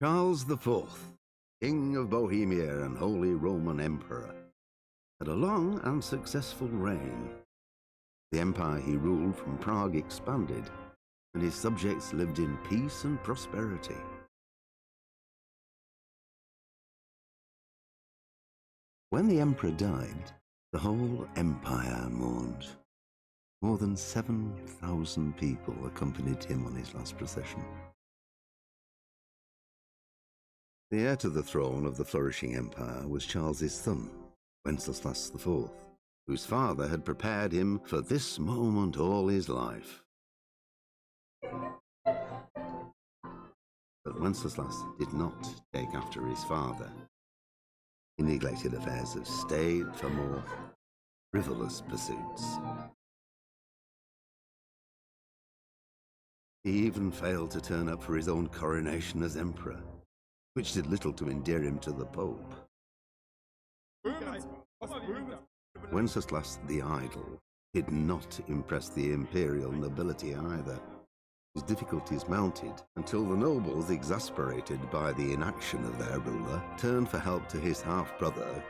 Charles IV, King of Bohemia and Holy Roman Emperor, had a long and successful reign. The empire he ruled from Prague expanded, and his subjects lived in peace and prosperity. When the emperor died, the whole empire mourned. More than 7,000 people accompanied him on his last procession. The heir to the throne of the flourishing empire was Charles's son, Wenceslas IV, whose father had prepared him for this moment all his life. But Wenceslas did not take after his father. He neglected affairs of state for more frivolous pursuits. He even failed to turn up for his own coronation as emperor, which did little to endear him to the Pope. Wenceslas the Idle did not impress the imperial nobility either. His difficulties mounted until the nobles, exasperated by the inaction of their ruler, turned for help to his half-brother,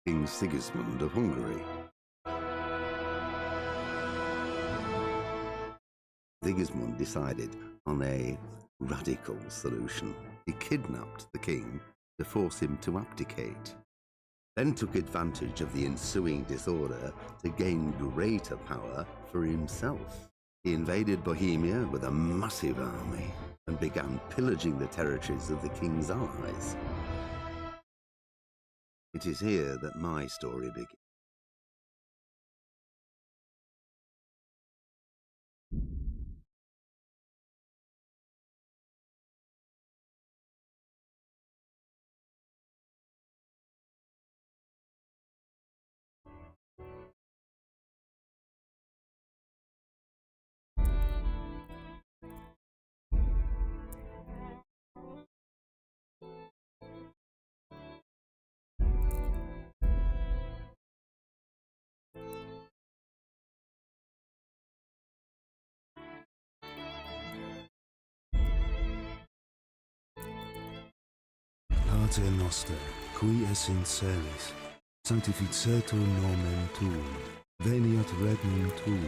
King Sigismund of Hungary. Sigismund decided on a radical solution. He kidnapped the king to force him to abdicate, then took advantage of the ensuing disorder to gain greater power for himself. He invaded Bohemia with a massive army and began pillaging the territories of the king's allies. It is here that my story begins. Pater noster, qui es in celis, sanctificetur nomen tuum, veniat regnum tuum.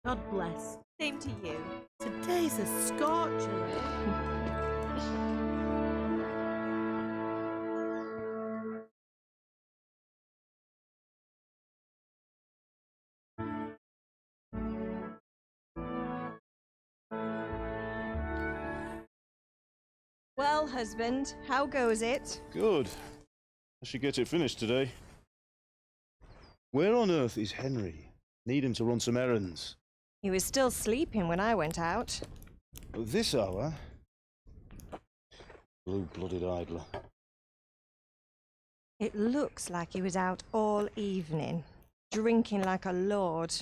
God bless. Same to you. Today's a scorcher. Well, husband, how goes it? Good. I should get it finished today. Where on earth is Henry? Need him to run some errands. He was still sleeping when I went out. At this hour? Blue-blooded idler. It looks like he was out all evening, drinking like a lord.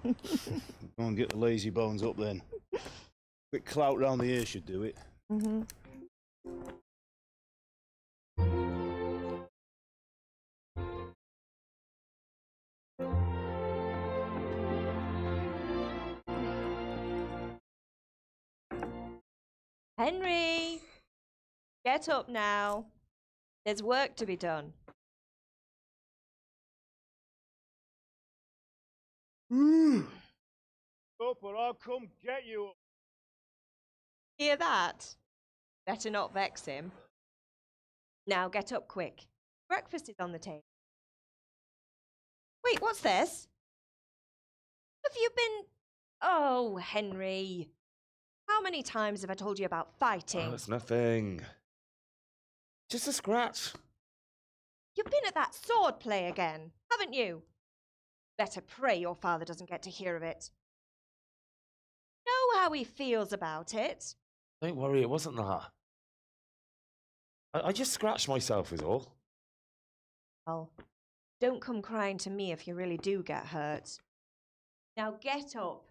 Go and get the lazy bones up then. Quick clout round the ear should do it. Mm-hmm. Henry! Get up now. There's work to be done. Up or I'll come get you. Hear that? Better not vex him. Now get up quick. Breakfast is on the table. Wait, what's this? Have you been... Oh, Henry. How many times have I told you about fighting? Oh, it's nothing. Just a scratch. You've been at that sword play again, haven't you? Better pray your father doesn't get to hear of it. Know how he feels about it? Don't worry, it wasn't that. I just scratched myself is all. Well, don't come crying to me if you really do get hurt. Now get up.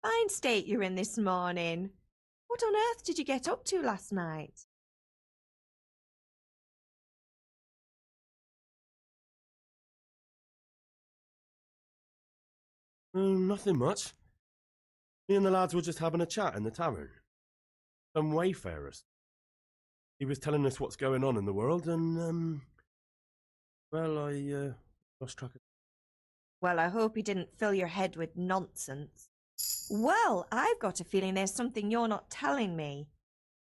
Fine state you're in this morning. What on earth did you get up to last night? Nothing much. Me and the lads were just having a chat in the tavern. Some wayfarers. He was telling us what's going on in the world and, well, I lost track of... Well, I hope he didn't fill your head with nonsense. Well, I've got a feeling there's something you're not telling me.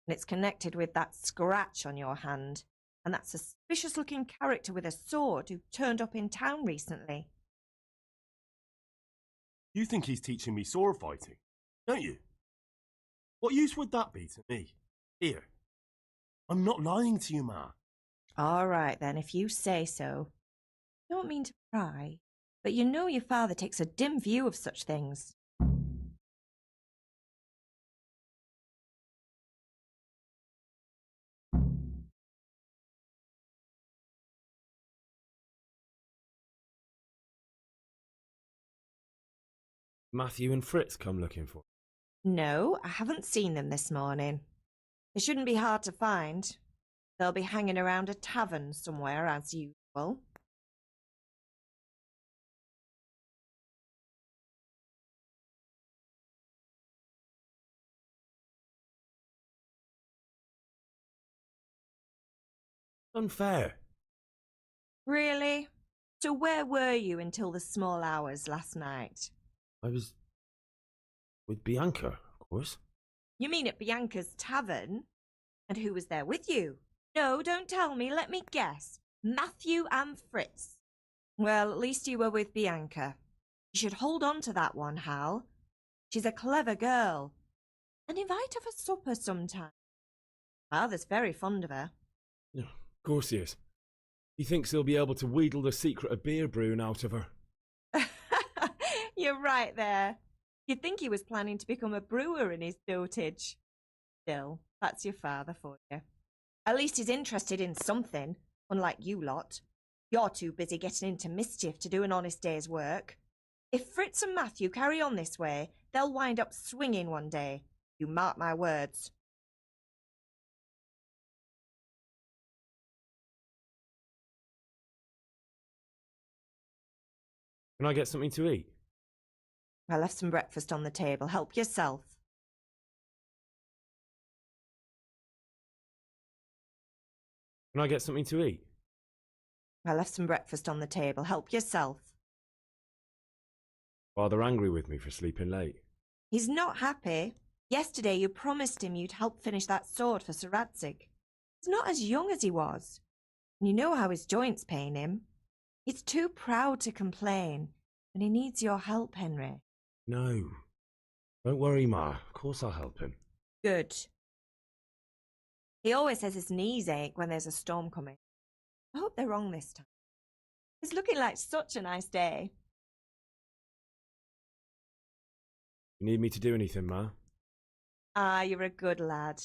And it's connected with that scratch on your hand and that suspicious-looking character with a sword who turned up in town recently. You think he's teaching me sword fighting, don't you? What use would that be to me? Here. I'm not lying to you, Ma. All right, then, if you say so. Don't mean to pry, but you know your father takes a dim view of such things. Matthew and Fritz come looking for. No, I haven't seen them this morning. They shouldn't be hard to find. They'll be hanging around a tavern somewhere, as usual. Unfair. Really? So where were you until the small hours last night? I was with Bianca, of course. You mean at Bianca's tavern? And who was there with you? No, don't tell me, let me guess. Matthew and Fritz. Well, at least you were with Bianca. You should hold on to that one, Hal. She's a clever girl. And invite her for supper sometime. Father's very fond of her. Yeah, of course he is. He thinks he'll be able to wheedle the secret of beer brewing out of her. You're right there. You'd think he was planning to become a brewer in his dotage. Still, that's your father for you. At least he's interested in something, unlike you lot. You're too busy getting into mischief to do an honest day's work. If Fritz and Matthew carry on this way, they'll wind up swinging one day. You mark my words. Can I get something to eat? I left some breakfast on the table. Help yourself. Can I get something to eat? I left some breakfast on the table. Help yourself. Father angry with me for sleeping late. He's not happy. Yesterday you promised him you'd help finish that sword for Sir Radzig. He's not as young as he was. And you know how his joints pain him. He's too proud to complain, and he needs your help, Henry. No. Don't worry, Ma. Of course I'll help him. Good. He always says his knees ache when there's a storm coming. I hope they're wrong this time. It's looking like such a nice day. You need me to do anything, Ma? Ah, you're a good lad.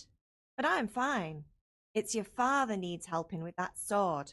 But I'm fine. It's your father needs helping with that sword.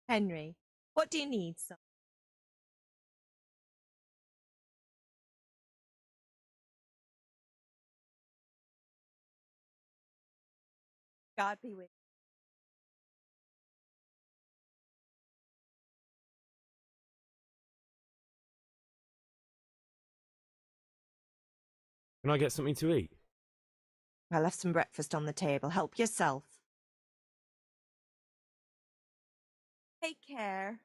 Henry, what do you need, son? God be with you. Can I get something to eat? I left some breakfast on the table. Help yourself. Take care.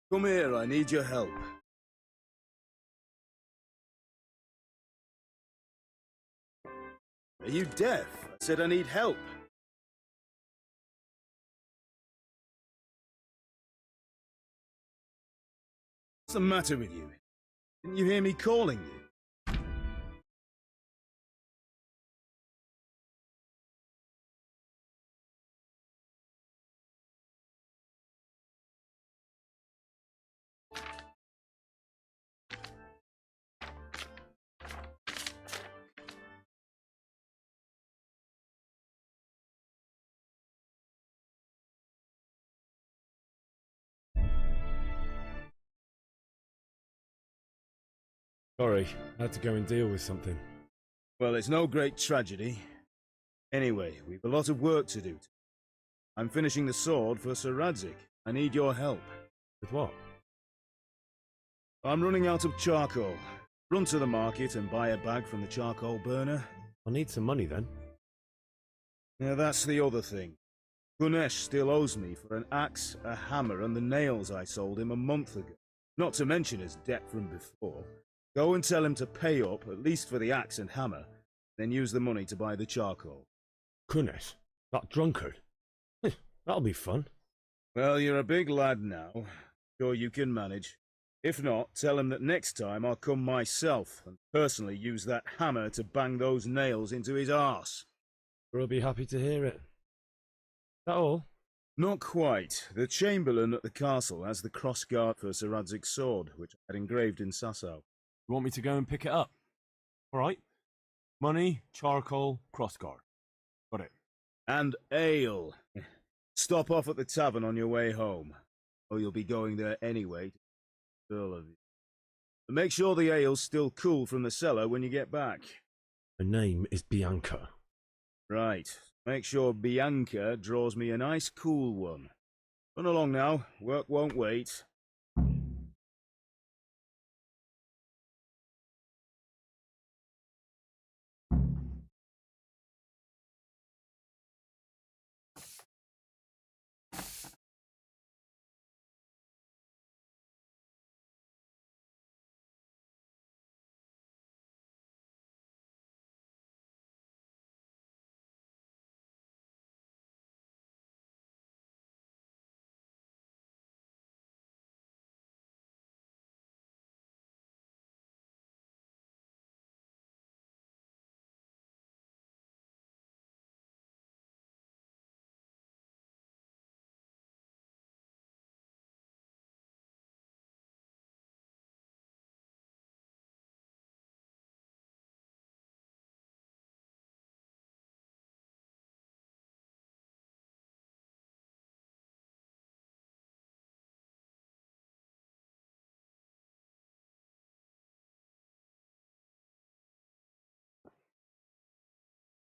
Come here, I need your help. Are you deaf? I said I need help. What's the matter with you? Didn't you hear me calling you? Sorry, I had to go and deal with something. Well, it's no great tragedy. Anyway, we've a lot of work to do. I'm finishing the sword for Sir Radzig. I need your help. With what? I'm running out of charcoal. Run to the market and buy a bag from the charcoal burner. I'll need some money then. Now that's the other thing. Ganesh still owes me for an axe, a hammer, and the nails I sold him a month ago. Not to mention his debt from before. Go and tell him to pay up, at least for the axe and hammer, then use the money to buy the charcoal. Goodness, that drunkard. That'll be fun. Well, you're a big lad now. Sure you can manage. If not, tell him that next time I'll come myself and personally use that hammer to bang those nails into his arse. We'll be happy to hear it. Is that all? Not quite. The Chamberlain at the castle has the crossguard for Sir Radzig's sword, which I had engraved in Sasau. You want me to go and pick it up? All right. Money, charcoal, crossguard. Got it. And ale. Stop off at the tavern on your way home. Or you'll be going there anyway. All of you. But make sure the ale's still cool from the cellar when you get back. Her name is Bianca. Right. Make sure Bianca draws me a nice cool one. Run along now, work won't wait.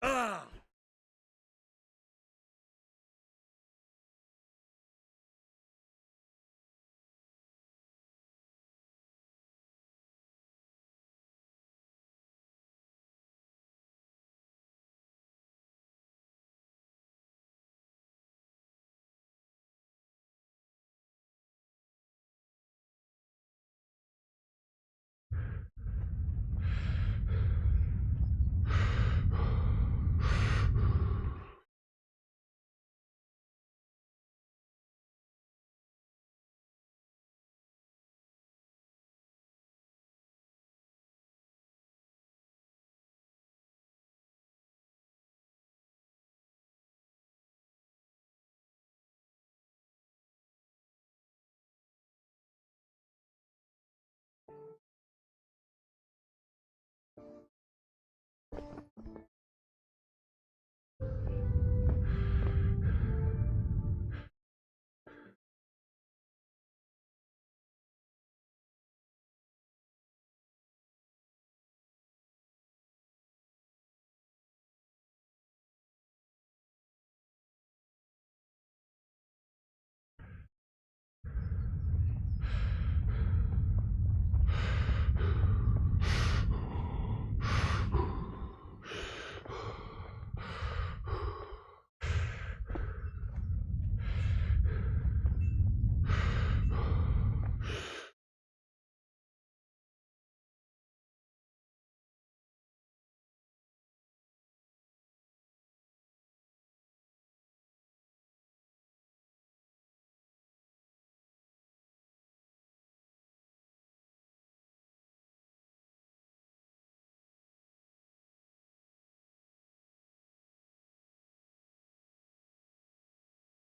Ah!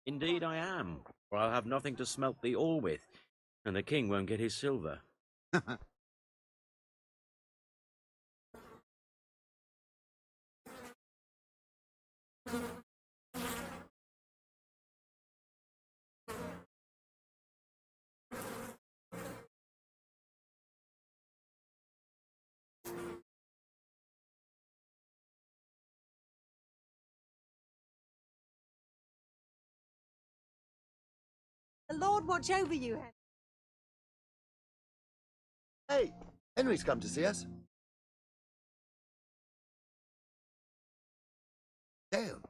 Indeed I am, for I'll have nothing to smelt the ore with, and the king won't get his silver. The Lord watch over you, Henry. Hey, Henry's come to see us. Damn.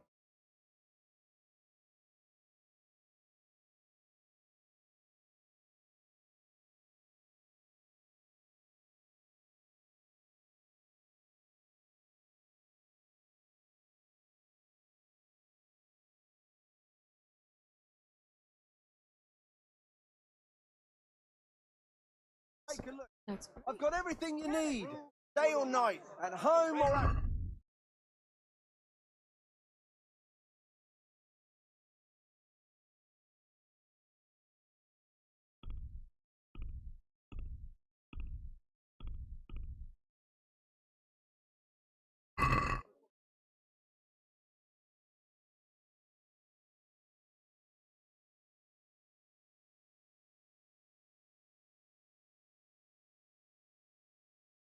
Take a look. I've got everything you need. Day or night, at home or at...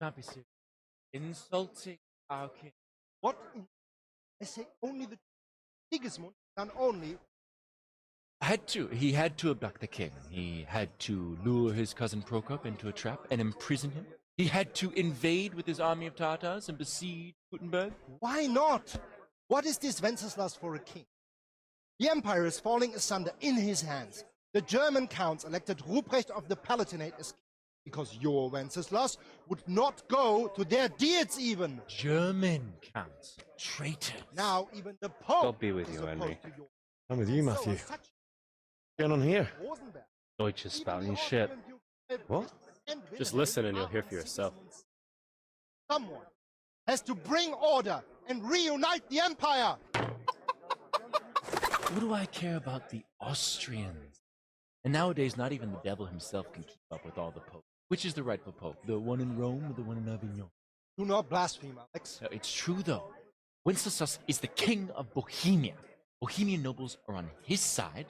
Can't be serious. Insulting our king. What? I say only the... Sigismund done only. He had to abduct the king. He had to lure his cousin Prokop into a trap and imprison him. He had to invade with his army of Tatars and besiege Gutenberg. Why not? What is this Wenceslas for a king? The empire is falling asunder in his hands. The German counts elected Ruprecht of the Palatinate as king because your Wenceslas would not go to their deeds even. German counts. Traitors. Now even the Pope God be with is you, opposed Henry. to your. I'm with you, Matthew. So, What's going on here? Rosenberg, Deutsch is even spouting the shit. Austrian Duke What? and Just Wilhelm listen and you'll are hear for on yourself. Sigismund's. Someone has to bring order and reunite the empire. What do I care about the Austrians? And nowadays, not even the devil himself can keep up with all the popes. Which is the rightful pope? The one in Rome or the one in Avignon? Do not blaspheme, Alex. No, it's true, though. Wenceslas is the king of Bohemia. Bohemian nobles are on his side.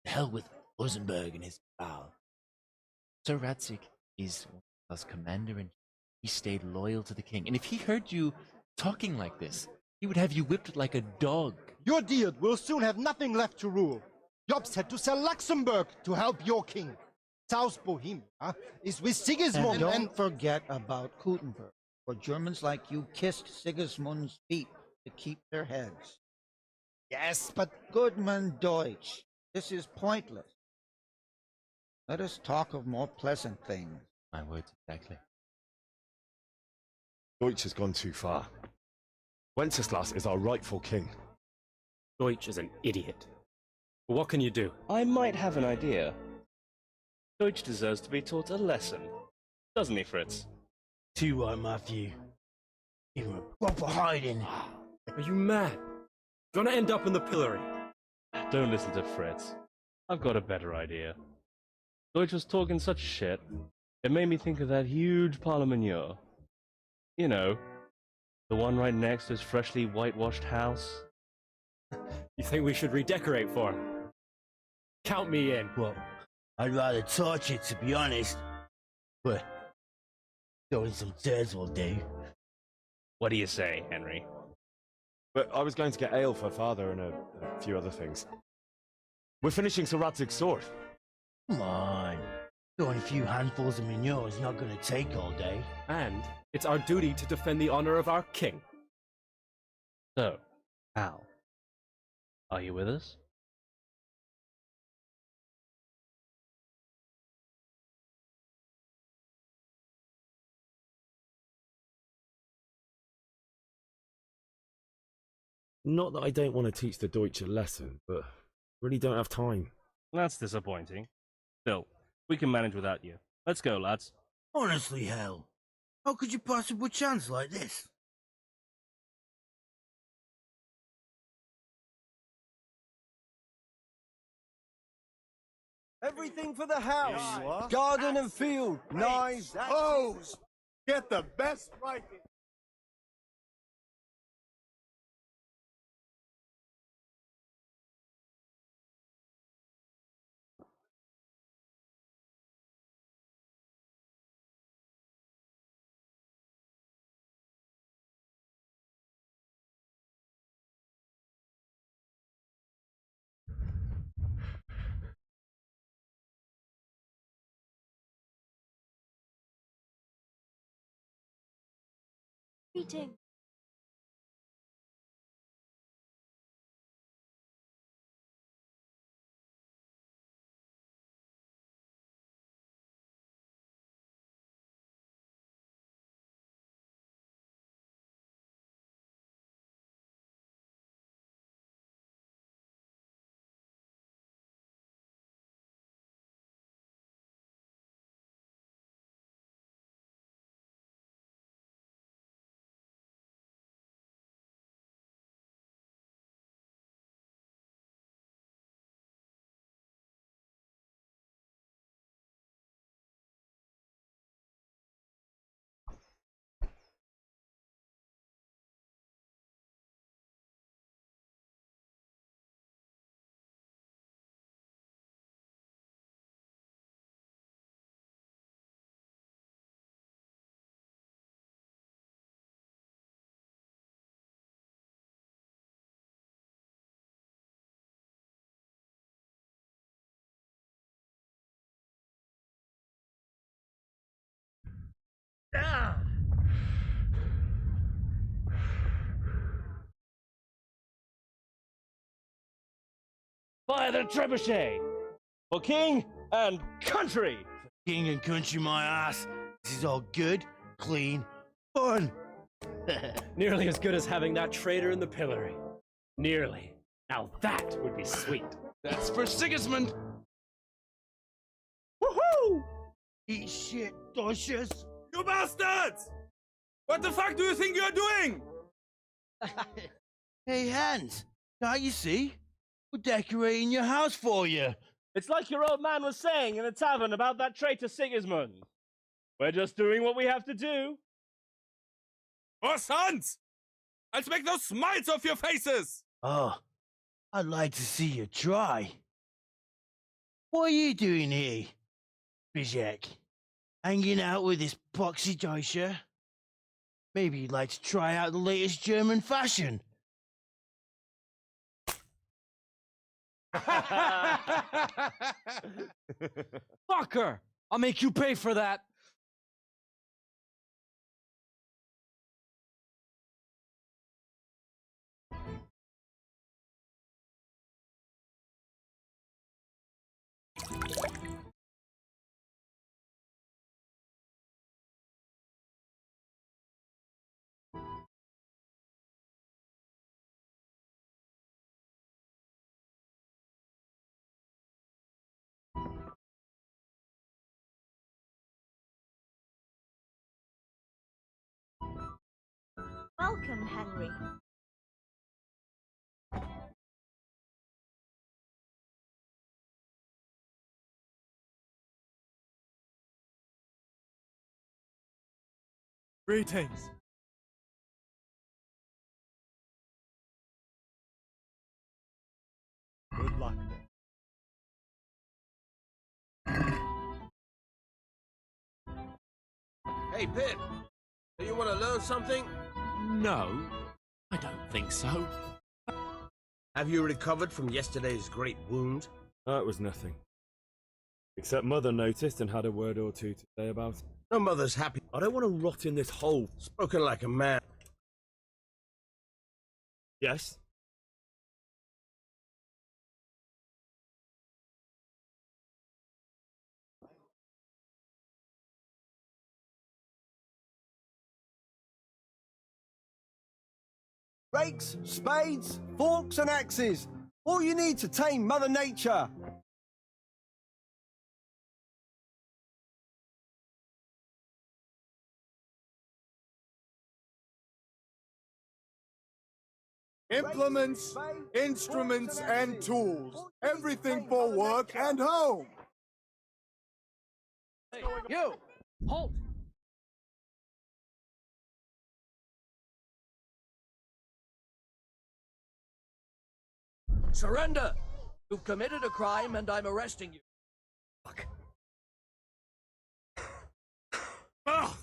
The hell with Rosenberg and his cabal. Sir Ratzik is Wenceslas' commander, and he stayed loyal to the king. And if he heard you talking like this, he would have you whipped like a dog. Your Diet will soon have nothing left to rule. Jobst had to sell Luxembourg to help your king. South Bohemia is with Sigismund And don't forget about Gutenberg, for Germans like you kissed Sigismund's feet to keep their heads. Yes, but Goodman Deutsch, this is pointless. Let us talk of more pleasant things. My words exactly. Deutsch has gone too far. Wenceslas is our rightful king. Deutsch is an idiot. But what can you do? I might have an idea. Deutsch deserves to be taught a lesson, doesn't he, Fritz? Too right, Matthew. Give him a proper hiding. Are you mad? Gonna end up in the pillory. Don't listen to Fritz. I've got a better idea. Deutsch was talking such shit, it made me think of that huge parliament. You know, the one right next to his freshly whitewashed house. You think we should redecorate for him? Count me in. Well, I'd rather torch it, to be honest. But throwing some tears will do. What do you say, Henry? But I was going to get ale for father and a few other things. We're finishing Sir Radzig's sword. Come on. Throwing a few handfuls of manure is not going to take all day. And it's our duty to defend the honor of our king. So, Al, are you with us? Not that I don't want to teach the Deutsch a lesson, but really don't have time. That's disappointing. Still, we can manage without you. Let's go, lads. Honestly, hell. How could you possibly chance like this? everything for the house. Garden and field. Knives, hoes. Get the best writing. Greeting. Fire the trebuchet! For king and country! King and country, my ass. This is all good, clean, fun. Nearly as good as having that traitor in the pillory. Nearly. Now that would be sweet. That's for Sigismund. Woohoo! Eat shit, doshes. You bastards! What the fuck do you think you're doing? Hey, Hans, can't you see? We're decorating your house for you. It's like your old man was saying in the tavern about that traitor Sigismund. We're just doing what we have to do. Oh, sons! Let's make those smiles off your faces! Oh, I'd like to see you try. What are you doing here, Bizek? Hanging out with this poxy Deutscher? Maybe you'd like to try out the latest German fashion. Fucker! I'll make you pay for that. Welcome, Henry. Greetings. Good luck. Hey, Pip. Do you want to learn something? No, I don't think so. Have you recovered from yesterday's great wound? No, it was nothing. Except Mother noticed and had a word or two to say about it. No mother's happy. I don't want to rot in this hole. Spoken like a man. Yes? Rakes, spades, forks and axes. All you need to tame Mother Nature. Implements, instruments and tools. Everything for work and home. Hey, you! Halt! Surrender! You've committed a crime and I'm arresting you. Fuck. Ah!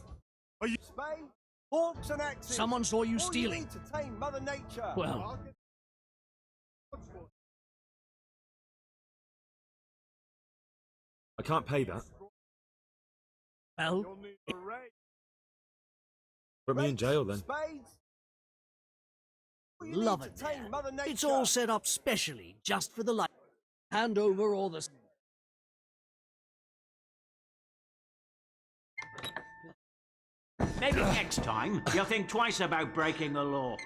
Are you... Spade, forks and axes. Someone saw you All stealing. You need to tame Mother Nature. Well. I can't pay that. Well. Put me in jail then. Spades. Love it there. It's all set up specially just for the light. Hand over all the... Maybe next time you'll think twice about breaking the law.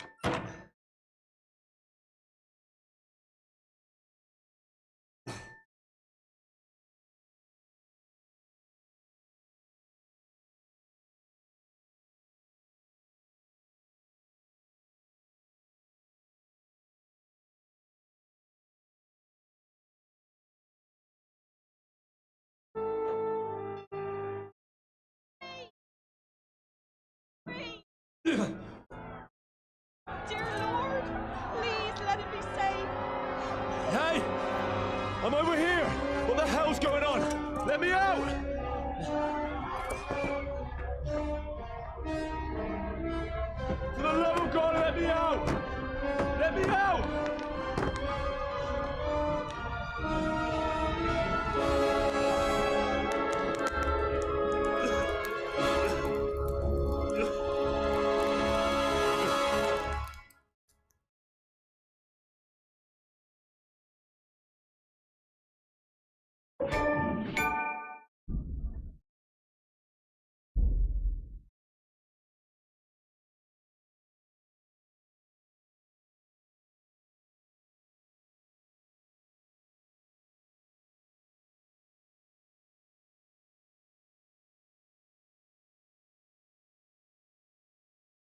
Dear Lord, please let him be safe. Hey! I'm over here! What the hell's going on? Let me out! For the love of God, let me out! Let me out!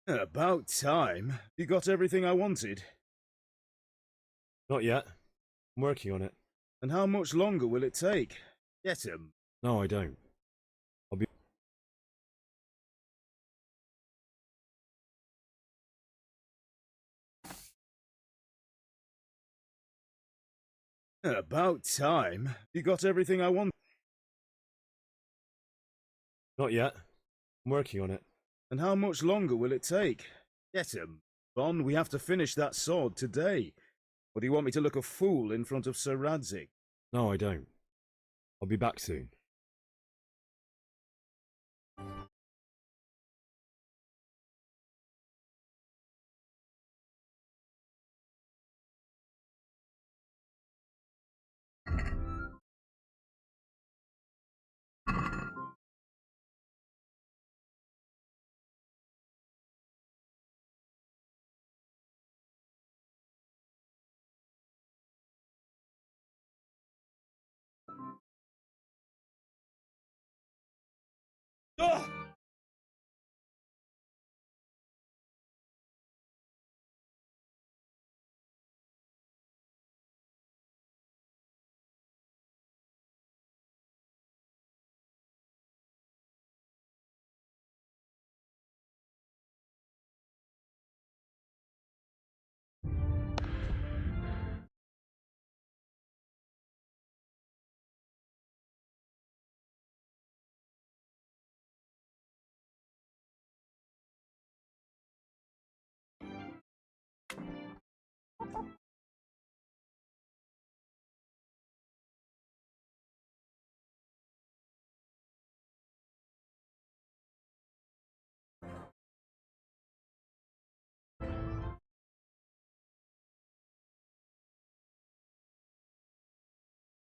About time. You got everything I wanted. Not yet. I'm working on it. And how much longer will it take? Get him. No, I don't. I'll be... About time. You got everything I want. Not yet. I'm working on it. And how much longer will it take? Get him. Bon, we have to finish that sword today. Or do you want me to look a fool in front of Sir Radzig? No, I don't. I'll be back soon.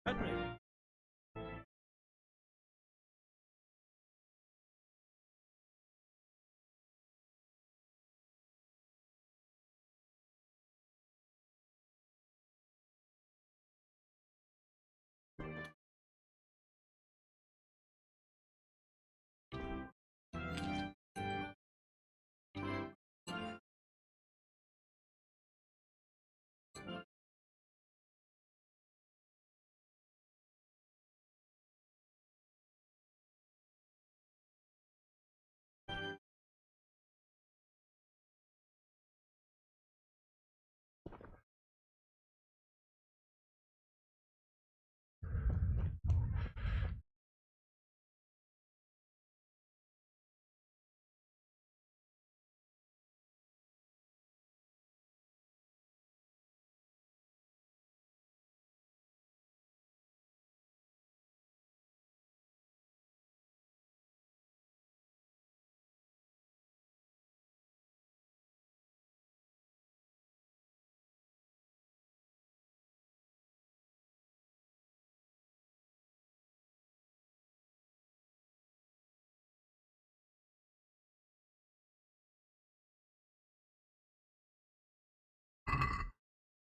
Henry.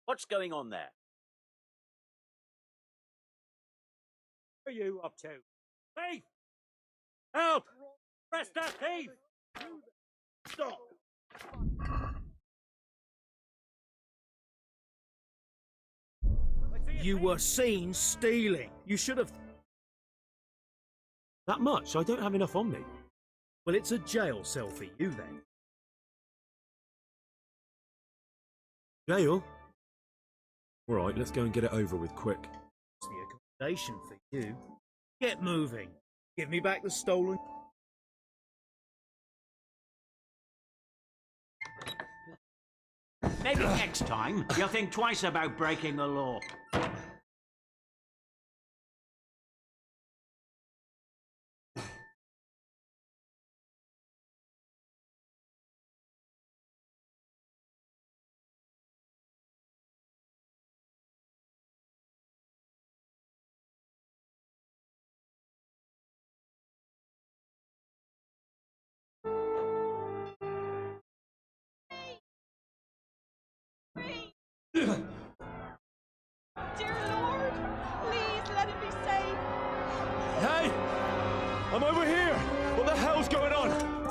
What's going on there? What are you up to? Thief! Help! Arrest that thief! Stop! You were seen stealing. You should have... That much? I don't have enough on me. Well, it's a jail cell for you then. Jail? Alright, let's go and get it over with quick. It's the accommodation for you. Get moving. Give me back the stolen... Maybe next time you'll think twice about breaking the law. Dear Lord, please let him be safe. Hey! I'm over here! What the hell's going on?